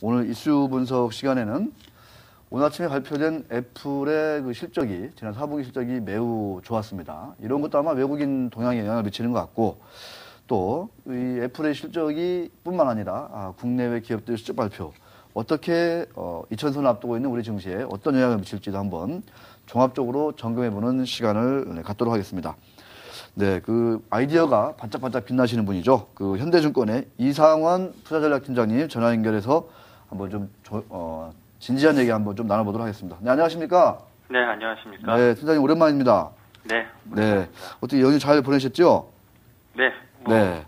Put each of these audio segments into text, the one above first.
오늘 이슈 분석 시간에는 오늘 아침에 발표된 애플의 그 실적이, 지난 4분기 실적이 매우 좋았습니다. 이런 것도 아마 외국인 동향에 영향을 미치는 것 같고, 또 이 애플의 실적이 뿐만 아니라 국내외 기업들 실적 발표, 어떻게 이천선을 앞두고 있는 우리 증시에 어떤 영향을 미칠지도 한번 종합적으로 점검해보는 시간을 갖도록 하겠습니다. 네, 그 아이디어가 반짝반짝 빛나시는 분이죠. 그 현대증권의 이상원 투자전략팀장님 전화 연결해서 한번 좀 진지한 얘기 한번 좀 나눠보도록 하겠습니다. 네, 안녕하십니까? 네, 안녕하십니까? 네, 팀장님 오랜만입니다. 네. 네, 어떻게 연휴 잘 보내셨죠? 네. 네.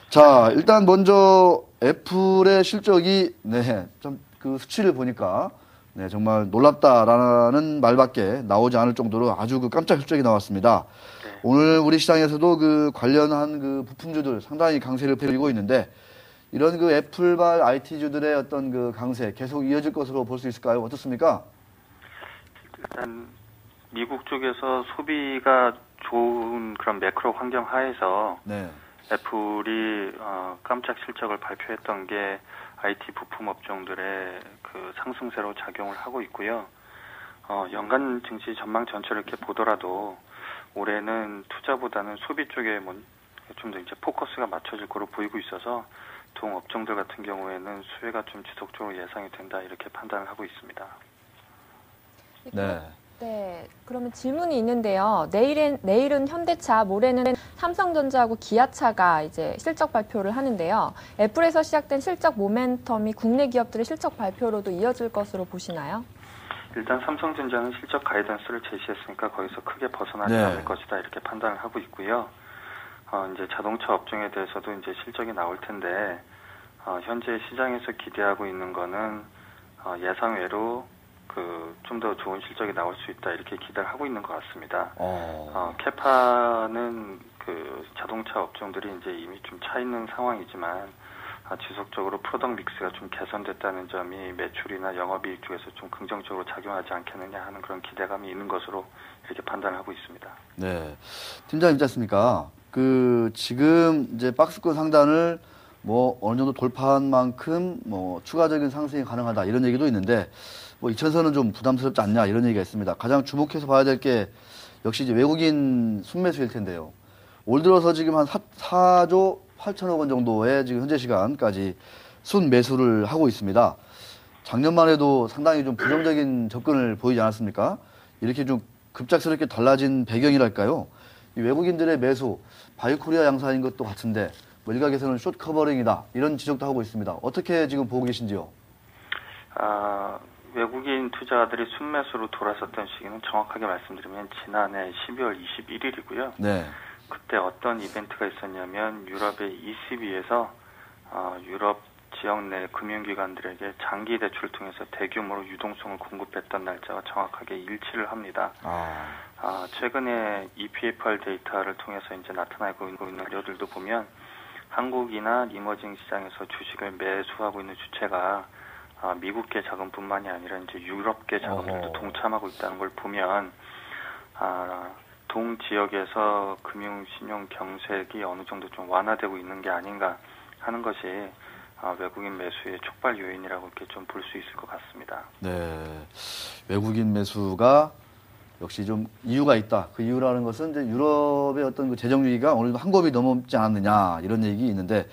자, 일단 먼저 애플의 실적이 좀 그 수치를 보니까 정말 놀랍다라는 말밖에 나오지 않을 정도로 아주 그 깜짝 실적이 나왔습니다. 네. 오늘 우리 시장에서도 그 관련한 그 부품주들 상당히 강세를 펴고 있는데, 이런 그 애플발 IT주들의 어떤 그 강세 계속 이어질 것으로 볼 수 있을까요? 어떻습니까? 일단 미국 쪽에서 소비가 좋은 그런 매크로 환경 하에서 애플이 깜짝 실적을 발표했던 게 IT 부품 업종들의 그 상승세로 작용을 하고 있고요. 연간 증시 전망 전체를 이렇게 보더라도 올해는 투자보다는 소비 쪽에 좀 더 이제 포커스가 맞춰질 거로 보이고 있어서 동 업종들 같은 경우에는 수혜가 좀 지속적으로 예상이 된다, 이렇게 판단을 하고 있습니다. 네, 그러면 질문이 있는데요. 내일은 현대차, 모레는 삼성전자하고 기아차가 이제 실적 발표를 하는데요. 애플에서 시작된 실적 모멘텀이 국내 기업들의 실적 발표로도 이어질 것으로 보시나요? 일단 삼성전자는 실적 가이던스를 제시했으니까 거기서 크게 벗어나지 않을 것이다, 이렇게 판단을 하고 있고요. 이제 자동차 업종에 대해서도 이제 실적이 나올 텐데, 현재 시장에서 기대하고 있는 거는 예상외로 좀 더 좋은 실적이 나올 수 있다, 이렇게 기대를 하고 있는 것 같습니다. 캐파는 그 자동차 업종들이 이제 이미 좀 차 있는 상황이지만 지속적으로 프로덕트 믹스가 좀 개선됐다는 점이 매출이나 영업이익 쪽에서 좀 긍정적으로 작용하지 않겠느냐 하는 그런 기대감이 있는 것으로 이렇게 판단을 하고 있습니다. 네, 팀장님 있지 않습니까? 그 지금 이제 박스권 상단을 어느 정도 돌파한 만큼 추가적인 상승이 가능하다, 이런 얘기도 있는데, 이천선은 좀 부담스럽지 않냐, 이런 얘기가 있습니다. 가장 주목해서 봐야 될 게 역시 이제 외국인 순매수일 텐데요. 올 들어서 지금 한 4조 8천억 원 정도의 지금 현재 시간까지 순매수를 하고 있습니다. 작년만 해도 상당히 좀 부정적인 접근을 보이지 않았습니까? 이렇게 좀 급작스럽게 달라진 배경이랄까요? 이 외국인들의 매수, 바이오코리아 양상인 것도 같은데, 일각에서는 숏 커버링이다, 이런 지적도 하고 있습니다. 어떻게 지금 보고 계신지요? 외국인 투자자들이 순매수로 돌아섰던 시기는 정확하게 말씀드리면 지난해 12월 21일이고요. 네. 그때 어떤 이벤트가 있었냐면 유럽의 ECB에서 유럽 지역 내 금융기관들에게 장기 대출을 통해서 대규모로 유동성을 공급했던 날짜가 정확하게 일치를 합니다. 최근에 EPFR 데이터를 통해서 이제 나타나고 있는 자료들도 보면 한국이나 이머징 시장에서 주식을 매수하고 있는 주체가 미국계 자금뿐만이 아니라 이제 유럽계 자금들도 동참하고 있다는 걸 보면 동 지역에서 금융 신용 경색이 어느 정도 좀 완화되고 있는 게 아닌가 하는 것이 외국인 매수의 촉발 요인이라고 이렇게 좀 볼 수 있을 것 같습니다. 네, 외국인 매수가 역시 좀 이유가 있다. 그 이유라는 것은 이제 유럽의 어떤 그 재정 위기가 어느 정도 한곱이 넘지 않았느냐, 이런 얘기 있는데,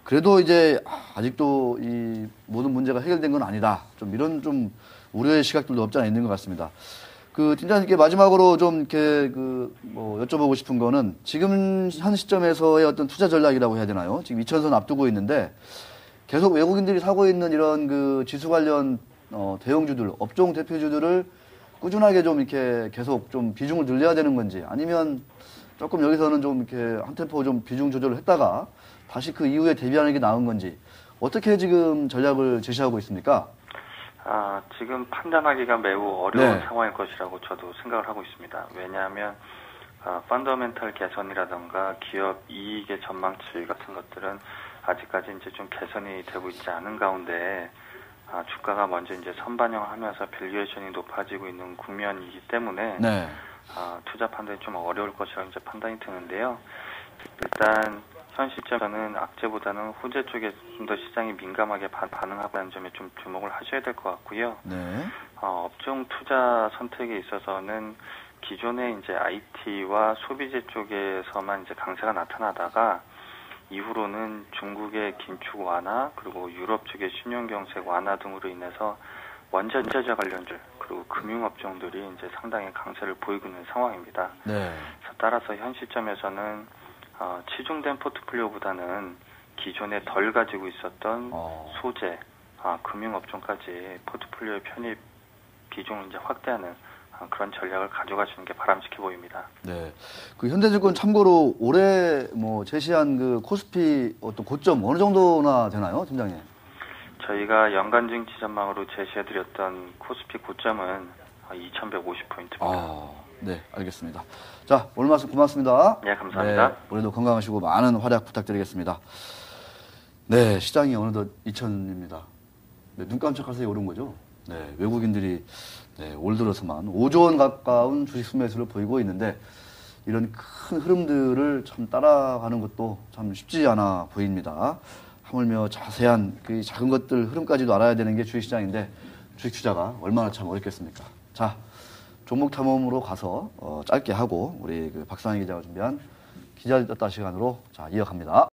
그래도 이제 아직도 이 모든 문제가 해결된 건 아니다, 좀 이런 좀 우려의 시각들도 없지 않아 있는 것 같습니다. 그 팀장님께 마지막으로 좀 이렇게 여쭤보고 싶은 거는, 지금 한 시점에서의 어떤 투자 전략이라고 해야 되나요? 지금 이천선 앞두고 있는데 계속 외국인들이 사고 있는 이런 그 지수 관련 대형주들, 업종 대표주들을 꾸준하게 좀 이렇게 계속 좀 비중을 늘려야 되는 건지, 아니면 조금 여기서는 좀 이렇게 한 템포 좀 비중 조절을 했다가 다시 그 이후에 대비하는 게 나은 건지, 어떻게 지금 전략을 제시하고 있습니까? 지금 판단하기가 매우 어려운 상황일 것이라고 저도 생각을 하고 있습니다. 왜냐하면 펀더멘털 개선이라던가 기업 이익의 전망치 같은 것들은 아직까지 이제 좀 개선이 되고 있지 않은 가운데 주가가 먼저 이제 선반영하면서 밸류에이션이 높아지고 있는 국면이기 때문에 투자 판단이 좀 어려울 것이라고 이제 판단이 드는데요. 일단 현 시점에서는 악재보다는 호재 쪽에 좀 더 시장이 민감하게 반응하고 점에 좀 주목을 하셔야 될 것 같고요. 네. 업종 투자 선택에 있어서는 기존의 이제 IT와 소비재 쪽에서만 이제 강세가 나타나다가 이후로는 중국의 긴축 완화 그리고 유럽 쪽의 신용경색 완화 등으로 인해서 원자재 관련주 그리고 금융업종들이 이제 상당히 강세를 보이고 있는 상황입니다. 네. 따라서 현 시점에서는 치중된 포트폴리오보다는 기존에 덜 가지고 있었던 소재, 금융업종까지 포트폴리오의 편입 비중을 이제 확대하는 그런 전략을 가져가시는 게 바람직해 보입니다. 네. 그 현대증권 참고로 올해 뭐 제시한 그 코스피 어떤 고점 어느 정도나 되나요, 팀장님? 저희가 연간 증시 전망으로 제시해드렸던 코스피 고점은 2,150포인트입니다. 네, 알겠습니다. 자, 오늘 말씀 고맙습니다. 네, 감사합니다. 네, 올해도 건강하시고 많은 활약 부탁드리겠습니다. 네, 시장이 어느덧 2천입니다. 네, 눈 깜짝할 사이에 오른 거죠. 네, 외국인들이 올 들어서만 5조 원 가까운 주식 순매수를 보이고 있는데 이런 큰 흐름들을 참 따라가는 것도 참 쉽지 않아 보입니다. 하물며 자세한 그 작은 것들 흐름까지도 알아야 되는 게 주식시장인데 주식 투자가 얼마나 참 어렵겠습니까? 자, 종목 탐험으로 가서 짧게 하고 우리 그 박상희 기자가 준비한 기자들 떴다 시간으로 자 이어갑니다.